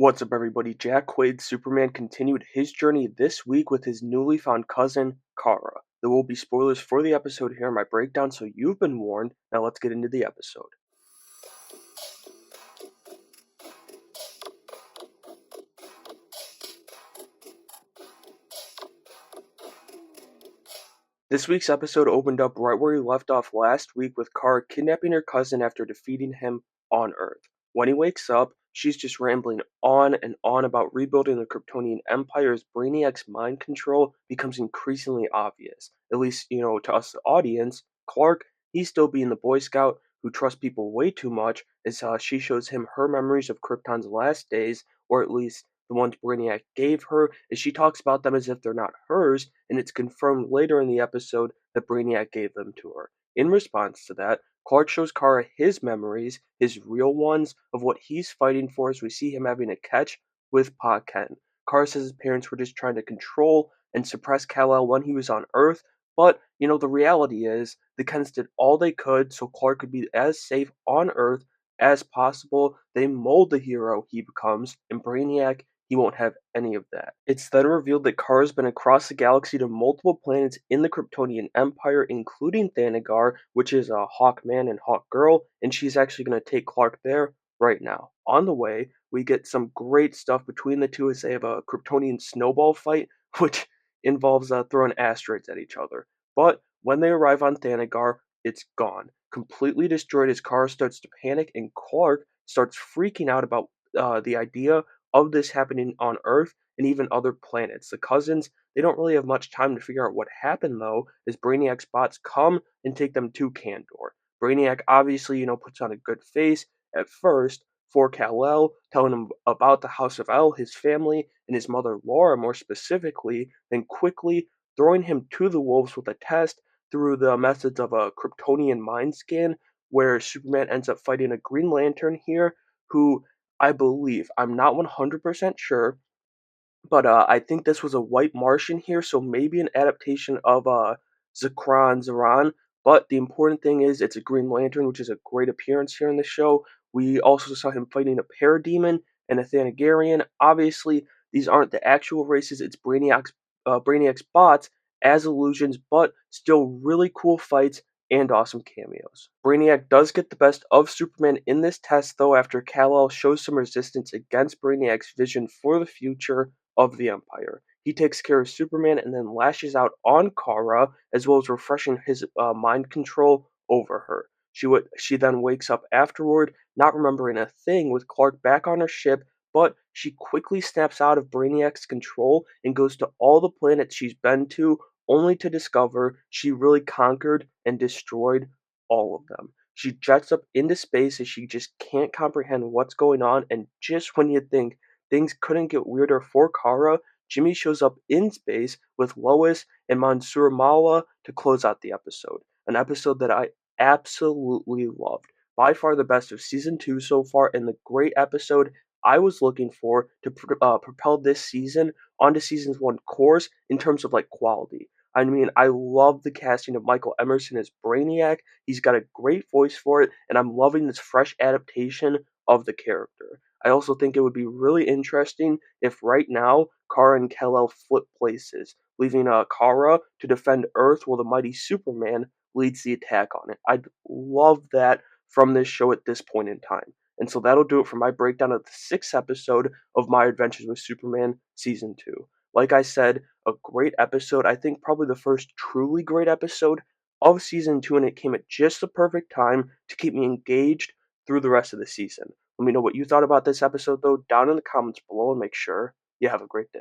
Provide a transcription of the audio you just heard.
What's up, everybody? Jack Quaid's Superman continued his journey this week with his newly found cousin, Kara. There will be spoilers for the episode here in my breakdown, so you've been warned. Now let's get into the episode. This week's episode opened up right where he left off last week with Kara kidnapping her cousin after defeating him on Earth. When he wakes up, she's just rambling on and on about rebuilding the Kryptonian Empire as Brainiac's mind control becomes increasingly obvious. At least, to us, the audience. Clark, he's still being the Boy Scout who trusts people way too much as she shows him her memories of Krypton's last days, or at least the ones Brainiac gave her, as she talks about them as if they're not hers, and it's confirmed later in the episode that Brainiac gave them to her. In response to that, Clark shows Kara his memories, his real ones, of what he's fighting for as we see him having a catch with Pa Kent. Kara says his parents were just trying to control and suppress Kal-El when he was on Earth, but, the reality is, the Kents did all they could so Clark could be as safe on Earth as possible. They mold the hero he becomes, and Brainiac, he won't have any of that. It's then revealed that Kara's been across the galaxy to multiple planets in the Kryptonian Empire, including Thanagar, which is a Hawkman and Hawkgirl, and she's actually going to take Clark there right now. On the way, we get some great stuff between the two as they have a Kryptonian snowball fight, which involves throwing asteroids at each other. But when they arrive on Thanagar, it's gone. Completely destroyed as Kara starts to panic, and Clark starts freaking out about the idea of this happening on Earth and even other planets. The cousins, they don't really have much time to figure out what happened though, as Brainiac's bots come and take them to Kandor. Brainiac obviously, puts on a good face at first for Kal-El, telling him about the House of El, his family, and his mother Laura more specifically, then quickly throwing him to the wolves with a test through the methods of a Kryptonian mind scan, where Superman ends up fighting a Green Lantern here, who I believe. I'm not 100% sure, but I think this was a White Martian here, so maybe an adaptation of Zakran Zaran. But the important thing is it's a Green Lantern, which is a great appearance here in the show. We also saw him fighting a Parademon and a Thanagarian. Obviously, these aren't the actual races, it's Brainiac's bots as illusions, but still really cool fights and awesome cameos. Brainiac does get the best of Superman in this test, though, after Kal-El shows some resistance against Brainiac's vision for the future of the Empire. He takes care of Superman and then lashes out on Kara, as well as refreshing his mind control over her. She then wakes up afterward, not remembering a thing, with Clark back on her ship, but she quickly snaps out of Brainiac's control and goes to all the planets she's been to, only to discover she really conquered and destroyed all of them. She jets up into space as she just can't comprehend what's going on, and just when you think things couldn't get weirder for Kara, Jimmy shows up in space with Lois and Mansoor Mala to close out the episode. An episode that I absolutely loved. By far the best of season 2 so far, and the great episode I was looking for to propel this season onto season's 1 course in terms of quality. I mean, I love the casting of Michael Emerson as Brainiac. He's got a great voice for it, and I'm loving this fresh adaptation of the character. I also think it would be really interesting if right now Kara and Kal-El flip places, leaving Kara to defend Earth while the mighty Superman leads the attack on it. I'd love that from this show at this point in time. And so that'll do it for my breakdown of the 6th episode of My Adventures with Superman Season 2. Like I said, a great episode. I think probably the first truly great episode of Season 2, and it came at just the perfect time to keep me engaged through the rest of the season. Let me know what you thought about this episode, though, down in the comments below, and make sure you have a great day.